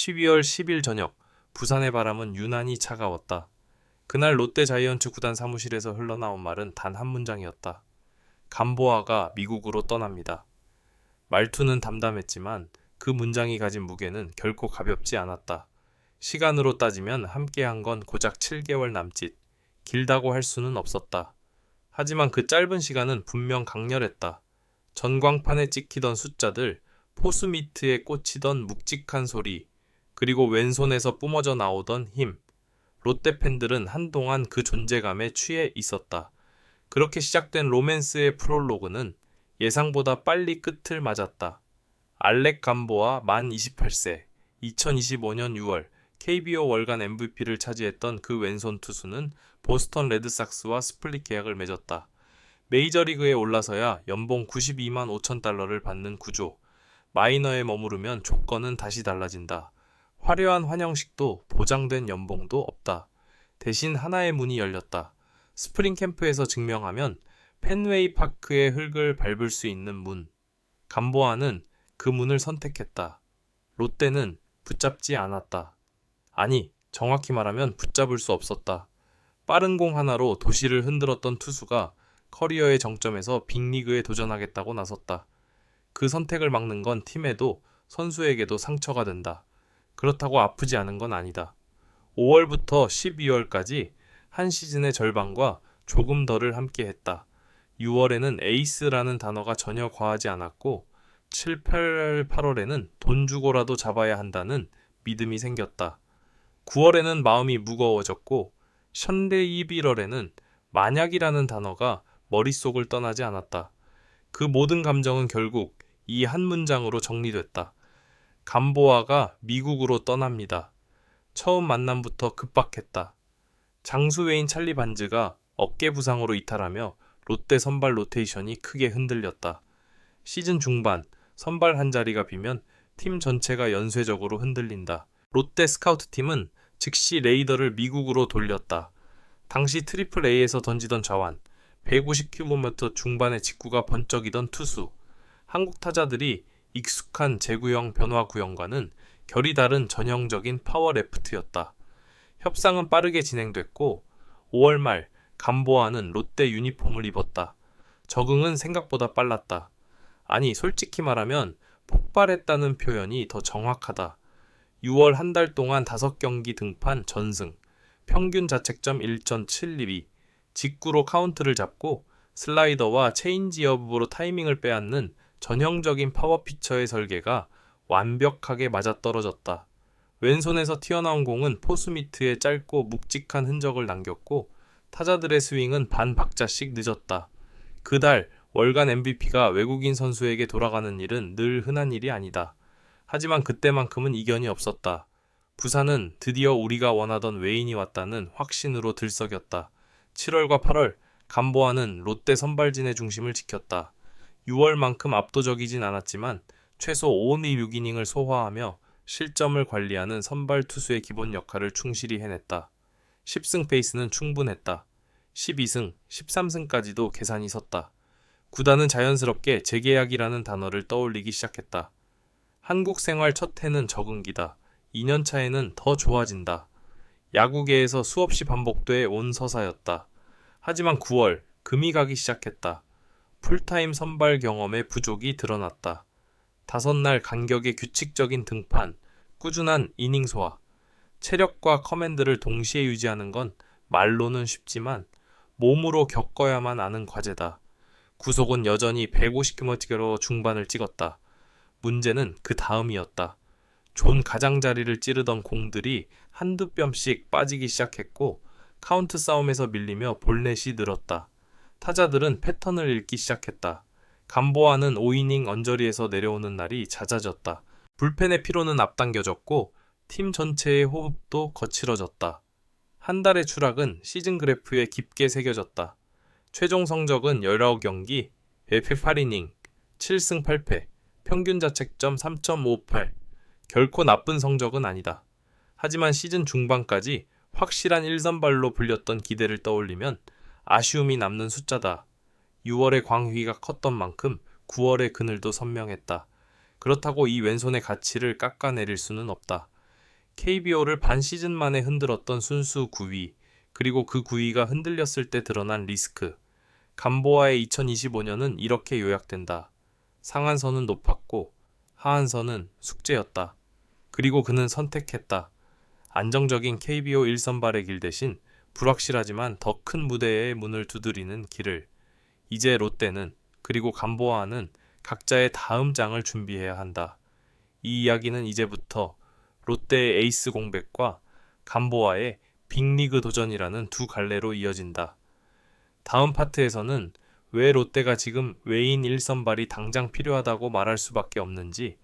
12월 10일 저녁, 부산의 바람은 유난히 차가웠다. 그날 롯데 자이언츠 구단 사무실에서 흘러나온 말은 단 한 문장이었다. 감보아가 미국으로 떠납니다. 말투는 담담했지만 그 문장이 가진 무게는 결코 가볍지 않았다. 시간으로 따지면 함께한 건 고작 7개월 남짓, 길다고 할 수는 없었다. 하지만 그 짧은 시간은 분명 강렬했다. 전광판에 찍히던 숫자들, 포스미트에 꽂히던 묵직한 소리, 그리고 왼손에서 뿜어져 나오던 힘. 롯데 팬들은 한동안 그 존재감에 취해 있었다. 그렇게 시작된 로맨스의 프롤로그는 예상보다 빨리 끝을 맞았다. 알렉 감보아 만 28세, 2025년 6월 KBO 월간 MVP를 차지했던 그 왼손 투수는 보스턴 레드삭스와 스플릿 계약을 맺었다. 메이저리그에 올라서야 연봉 92만 5천 달러를 받는 구조. 마이너에 머무르면 조건은 다시 달라진다. 화려한 환영식도 보장된 연봉도 없다. 대신 하나의 문이 열렸다. 스프링 캠프에서 증명하면 펜웨이 파크의 흙을 밟을 수 있는 문. 감보아는 그 문을 선택했다. 롯데는 붙잡지 않았다. 아니, 정확히 말하면 붙잡을 수 없었다. 빠른 공 하나로 도시를 흔들었던 투수가 커리어의 정점에서 빅리그에 도전하겠다고 나섰다. 그 선택을 막는 건 팀에도 선수에게도 상처가 된다. 그렇다고 아프지 않은 건 아니다. 5월부터 12월까지 한 시즌의 절반과 조금 덜을 함께 했다. 6월에는 에이스라는 단어가 전혀 과하지 않았고 7, 8, 8월에는 돈 주고라도 잡아야 한다는 믿음이 생겼다. 9월에는 마음이 무거워졌고 션대 11월에는 만약이라는 단어가 머릿속을 떠나지 않았다. 그 모든 감정은 결국 이 한 문장으로 정리됐다. 감보아가 미국으로 떠납니다. 처음 만남부터 급박했다. 장수웨인 찰리 반즈가 어깨 부상으로 이탈하며 롯데 선발 로테이션이 크게 흔들렸다. 시즌 중반 선발 한 자리가 비면 팀 전체가 연쇄적으로 흔들린다. 롯데 스카우트팀은 즉시 레이더를 미국으로 돌렸다. 당시 트리플 A에서 던지던 좌완, 150km 중반의 직구가 번쩍이던 투수, 한국 타자들이 익숙한 제구형 변화 구형과는 결이 다른 전형적인 파워 레프트였다. 협상은 빠르게 진행됐고 5월 말 감보아는 롯데 유니폼을 입었다. 적응은 생각보다 빨랐다. 아니, 솔직히 말하면 폭발했다는 표현이 더 정확하다. 6월 한 달 동안 5경기 등판 전승, 평균 자책점 1.712, 직구로 카운트를 잡고 슬라이더와 체인지업으로 타이밍을 빼앗는 전형적인 파워 피처의 설계가 완벽하게 맞아떨어졌다. 왼손에서 튀어나온 공은 포스미트에 짧고 묵직한 흔적을 남겼고 타자들의 스윙은 반 박자씩 늦었다. 그달 월간 MVP가 외국인 선수에게 돌아가는 일은 늘 흔한 일이 아니다. 하지만 그때만큼은 이견이 없었다. 부산은 드디어 우리가 원하던 외인이 왔다는 확신으로 들썩였다. 7월과 8월 감보아는 롯데 선발진의 중심을 지켰다. 6월만큼 압도적이진 않았지만 최소 5미 6이닝을 소화하며 실점을 관리하는 선발 투수의 기본 역할을 충실히 해냈다. 10승 페이스는 충분했다. 12승, 13승까지도 계산이 섰다. 구단은 자연스럽게 재계약이라는 단어를 떠올리기 시작했다. 한국 생활 첫 해는 적응기다. 2년 차에는 더 좋아진다. 야구계에서 수없이 반복돼 온 서사였다. 하지만 9월, 금이 가기 시작했다. 풀타임 선발 경험의 부족이 드러났다. 5날 간격의 규칙적인 등판, 꾸준한 이닝 소화, 체력과 커맨드를 동시에 유지하는 건 말로는 쉽지만 몸으로 겪어야만 아는 과제다. 구속은 여전히 150km로 중반을 찍었다. 문제는 그 다음이었다. 존 가장자리를 찌르던 공들이 한두 뼘씩 빠지기 시작했고 카운트 싸움에서 밀리며 볼넷이 늘었다. 타자들은 패턴을 읽기 시작했다. 감보아는 5이닝 언저리에서 내려오는 날이 잦아졌다. 불펜의 피로는 앞당겨졌고 팀 전체의 호흡도 거칠어졌다. 한 달의 추락은 시즌 그래프에 깊게 새겨졌다. 최종 성적은 19경기, 108이닝, 7승 8패, 평균 자책점 3.58. 결코 나쁜 성적은 아니다. 하지만 시즌 중반까지 확실한 1선발로 불렸던 기대를 떠올리면 아쉬움이 남는 숫자다. 6월의 광휘가 컸던 만큼 9월의 그늘도 선명했다. 그렇다고 이 왼손의 가치를 깎아내릴 수는 없다. KBO를 반 시즌 만에 흔들었던 순수 9위, 그리고 그 9위가 흔들렸을 때 드러난 리스크. 감보아의 2025년은 이렇게 요약된다. 상한선은 높았고 하한선은 숙제였다. 그리고 그는 선택했다. 안정적인 KBO 1선발의 길 대신 불확실하지만 더 큰 무대의 문을 두드리는 길을. 이제 롯데는, 그리고 감보아는 각자의 다음 장을 준비해야 한다. 이 이야기는 이제부터 롯데의 에이스 공백과 감보아의 빅리그 도전이라는 두 갈래로 이어진다. 다음 파트에서는 왜 롯데가 지금 외인 1선발이 당장 필요하다고 말할 수밖에 없는지,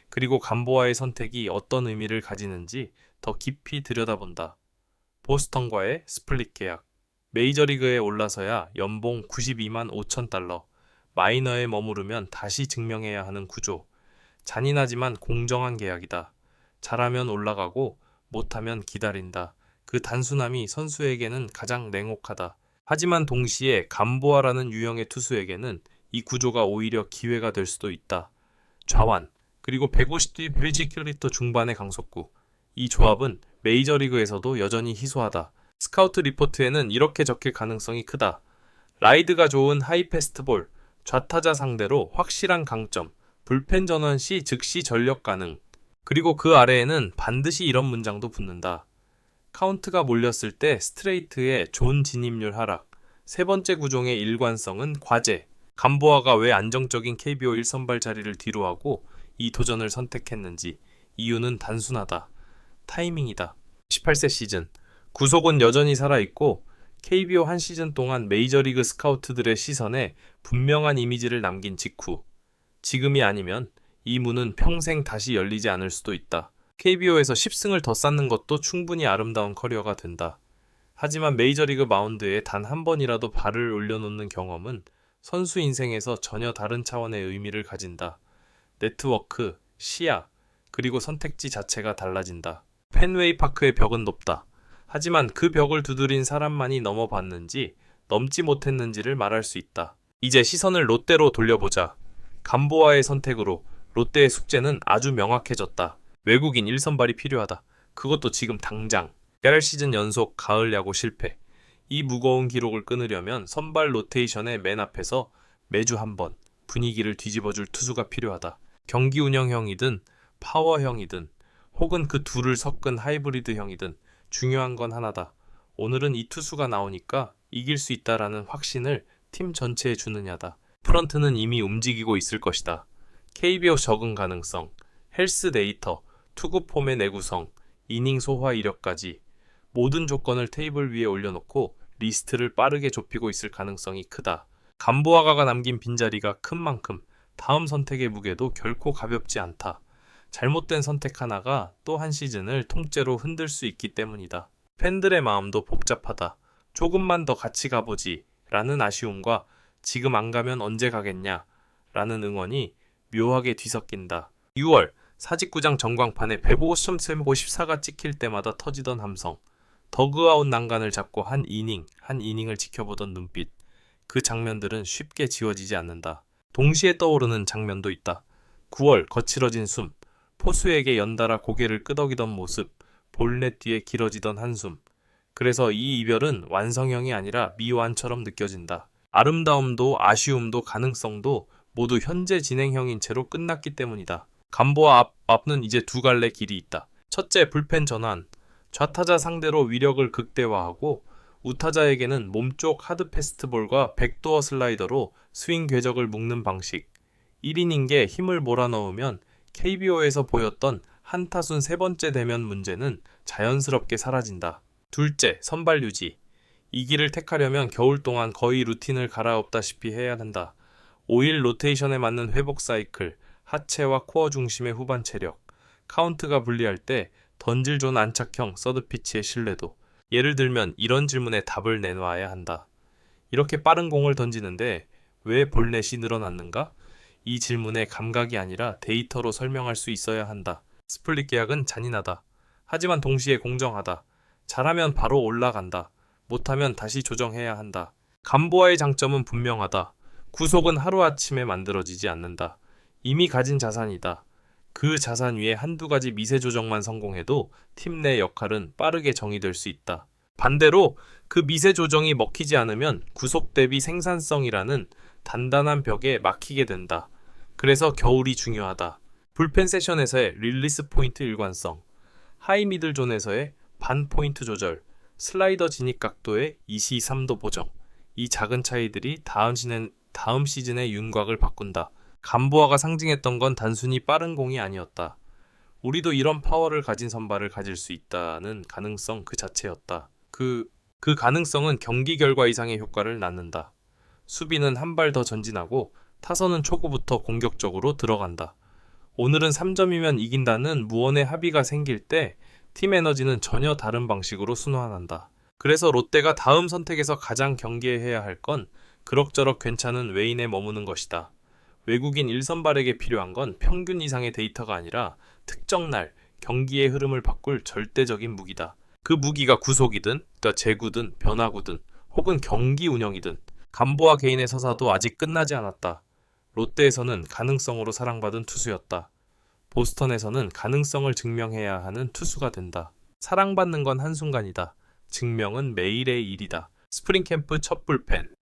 그리고 감보아의 선택이 어떤 의미를 가지는지 더 깊이 들여다본다. 보스턴과의 스플릿 계약. 메이저리그에 올라서야 연봉 92만 5천 달러, 마이너에 머무르면 다시 증명해야 하는 구조. 잔인하지만 공정한 계약이다. 잘하면 올라가고 못하면 기다린다. 그 단순함이 선수에게는 가장 냉혹하다. 하지만 동시에 감보아라는 유형의 투수에게는 이 구조가 오히려 기회가 될 수도 있다. 좌완, 그리고 150대 피지컬리터 중반의 강속구. 이 조합은 메이저리그에서도 여전히 희소하다. 스카우트 리포트에는 이렇게 적힐 가능성이 크다. 라이드가 좋은 하이패스트볼, 좌타자 상대로 확실한 강점, 불펜 전원 시 즉시 전력 가능. 그리고 그 아래에는 반드시 이런 문장도 붙는다. 카운트가 몰렸을 때 스트레이트의 존 진입률 하락, 세 번째 구종의 일관성은 과제. 감보아가 왜 안정적인 KBO 1선발 자리를 뒤로하고 이 도전을 선택했는지, 이유는 단순하다. 타이밍이다. 18세 시즌, 구속은 여전히 살아있고 KBO 한 시즌 동안 메이저리그 스카우트들의 시선에 분명한 이미지를 남긴 직후, 지금이 아니면 이 문은 평생 다시 열리지 않을 수도 있다. KBO에서 10승을 더 쌓는 것도 충분히 아름다운 커리어가 된다. 하지만 메이저리그 마운드에 단 한 번이라도 발을 올려놓는 경험은 선수 인생에서 전혀 다른 차원의 의미를 가진다. 네트워크, 시야, 그리고 선택지 자체가 달라진다. 펜웨이 파크의 벽은 높다. 하지만 그 벽을 두드린 사람만이 넘어봤는지, 넘지 못했는지를 말할 수 있다. 이제 시선을 롯데로 돌려보자. 감보아의 선택으로 롯데의 숙제는 아주 명확해졌다. 외국인 1선발이 필요하다. 그것도 지금 당장. 8시즌 연속 가을 야구 실패. 이 무거운 기록을 끊으려면 선발 로테이션의 맨 앞에서 매주 한 번 분위기를 뒤집어줄 투수가 필요하다. 경기 운영형이든 파워형이든 혹은 그 둘을 섞은 하이브리드형이든 중요한 건 하나다. 오늘은 이 투수가 나오니까 이길 수 있다라는 확신을 팀 전체에 주느냐다. 프런트는 이미 움직이고 있을 것이다. KBO 적응 가능성, 헬스 데이터, 투구 폼의 내구성, 이닝 소화 이력까지 모든 조건을 테이블 위에 올려놓고 리스트를 빠르게 좁히고 있을 가능성이 크다. 감보아가가 남긴 빈자리가 큰 만큼 다음 선택의 무게도 결코 가볍지 않다. 잘못된 선택 하나가 또 한 시즌을 통째로 흔들 수 있기 때문이다. 팬들의 마음도 복잡하다. 조금만 더 같이 가보지 라는 아쉬움과 지금 안 가면 언제 가겠냐 라는 응원이 묘하게 뒤섞인다. 6월 사직구장 전광판에 150.54가 찍힐 때마다 터지던 함성, 더그아웃 난간을 잡고 한 이닝을 지켜보던 눈빛, 그 장면들은 쉽게 지워지지 않는다. 동시에 떠오르는 장면도 있다. 9월 거칠어진 숨, 포수에게 연달아 고개를 끄덕이던 모습, 볼넷 뒤에 길어지던 한숨. 그래서 이 이별은 완성형이 아니라 미완처럼 느껴진다. 아름다움도 아쉬움도 가능성도 모두 현재 진행형인 채로 끝났기 때문이다. 감보아 앞은 이제 두 갈래 길이 있다. 첫째, 불펜 전환. 좌타자 상대로 위력을 극대화하고 우타자에게는 몸쪽 하드 패스트볼과 백도어 슬라이더로 스윙 궤적을 묶는 방식. 1이닝에 힘을 몰아넣으면 KBO에서 보였던 한타순 세 번째 대면 문제는 자연스럽게 사라진다. 둘째, 선발 유지. 이 길을 택하려면 겨울 동안 거의 루틴을 갈아엎다시피 해야 한다. 5일 로테이션에 맞는 회복 사이클, 하체와 코어 중심의 후반 체력, 카운트가 불리할 때 던질 존 안착형 서드피치의 신뢰도. 예를 들면 이런 질문에 답을 내놓아야 한다. 이렇게 빠른 공을 던지는데 왜 볼넷이 늘어났는가? 이 질문에 감각이 아니라 데이터로 설명할 수 있어야 한다. 스플릿 계약은 잔인하다. 하지만 동시에 공정하다. 잘하면 바로 올라간다. 못하면 다시 조정해야 한다. 감보아의 장점은 분명하다. 구속은 하루아침에 만들어지지 않는다. 이미 가진 자산이다. 그 자산 위에 한두 가지 미세 조정만 성공해도 팀 내 역할은 빠르게 정의될 수 있다. 반대로 그 미세 조정이 먹히지 않으면 구속 대비 생산성이라는 단단한 벽에 막히게 된다. 그래서 겨울이 중요하다. 불펜 세션에서의 릴리스 포인트 일관성, 하이 미들 존에서의 반 포인트 조절, 슬라이더 진입 각도의 2시3도 보정. 이 작은 차이들이 다음 시즌의 윤곽을 바꾼다. 감보아가 상징했던 건 단순히 빠른 공이 아니었다. 우리도 이런 파워를 가진 선발을 가질 수 있다는 가능성 그 자체였다. 그 가능성은 경기 결과 이상의 효과를 낳는다. 수비는 한 발 더 전진하고 타선은 초구부터 공격적으로 들어간다. 오늘은 3점이면 이긴다는 무언의 합의가 생길 때 팀 에너지는 전혀 다른 방식으로 순환한다. 그래서 롯데가 다음 선택에서 가장 경계해야 할 건 그럭저럭 괜찮은 외인에 머무는 것이다. 외국인 1선발에게 필요한 건 평균 이상의 데이터가 아니라 특정 날 경기의 흐름을 바꿀 절대적인 무기다. 그 무기가 구속이든 제구든 변화구든 혹은 경기 운영이든 감보아 개인의 서사도 아직 끝나지 않았다. 롯데에서는 가능성으로 사랑받은 투수였다. 보스턴에서는 가능성을 증명해야 하는 투수가 된다. 사랑받는 건 한순간이다. 증명은 매일의 일이다. 스프링 캠프 첫 불펜